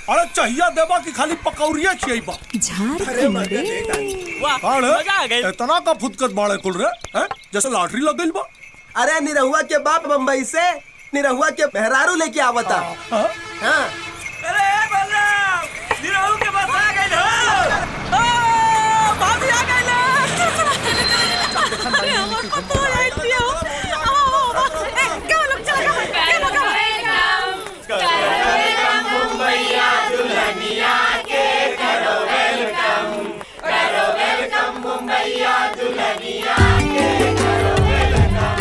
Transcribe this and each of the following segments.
अरे चाहिए देबा कि खाली पकौड़िया खियाइबा? अरे मजा आ गई। इतना का फुदकत बाड़े कुल रे हैं? जैसे लॉटरी लग गइल बा। अरे निरहुआ के बाप बम्बई से निरहुआ के मेहरारू लेके आवता। हाँ? हाँ। अरे बलराम, निरहु के पास आ गइल हो। भाभी आ गइल। अरे हमर पतो आइल दियो। क्या लोग चला वेलकम मुंबईया दुल्हनिया के करो वेलकम मुंबईया दुल्हनिया के करो वेलकम।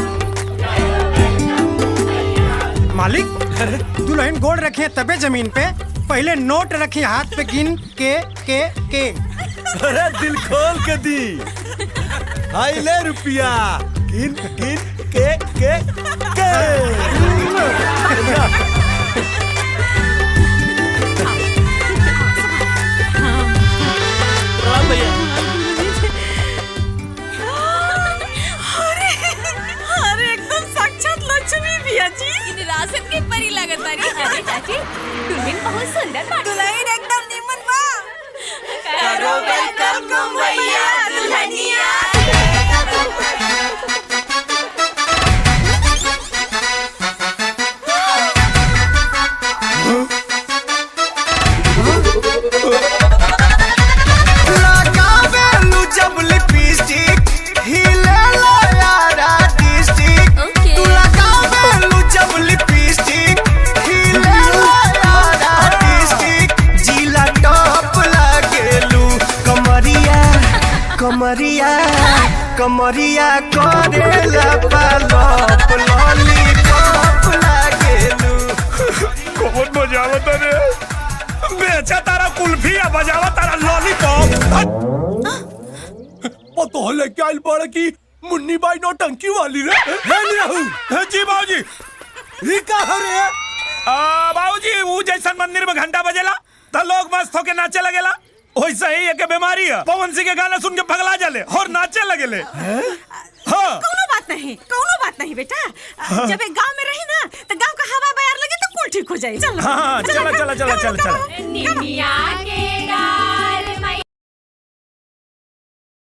मालिक दुल्हन गोड़ रखे तबे जमीन पे, पहले नोट रखे हाथ पे गिन के। अरे दिल खोल के दी। हाय ले रुपया गिन गिन के। अरे एकदम साक्षात लक्ष्मी भैया जी। विरासत की परी लागत तारी। अरे चाची, दुल्हन बहुत सुंदर बाड़ी। दुल्हन एकदम निमन बा। करो वेलकम मुंबईया दुल्हनिया। कमरिया करेला पालप लॉलीपॉप लागेलू। कौन बजावता रे? बेचा तारा कुल्फी या बजावा तारा लॉलीपॉप? पतो है लेके आइल पड़े की मुन्नी बाई नौटंकी वाली रे। है नहीं रहू? है जी बाबूजी। ये का रे? बाबूजी वो जैसन मंदिर में घंटा बजेला तो लोग मस्त होके नाचे लगेला, वैसे ही एक बीमारी है। पवन सिंह के गाना सुन के पगला जाले और नाचे लगेले। हाँ। कोनो बात नहीं बेटा। जब एक गांव में रही ना तो गांव का हवा बयार लगे तो कुल ठीक हो जाए। चलो। हाँ चला। निमिया के डाल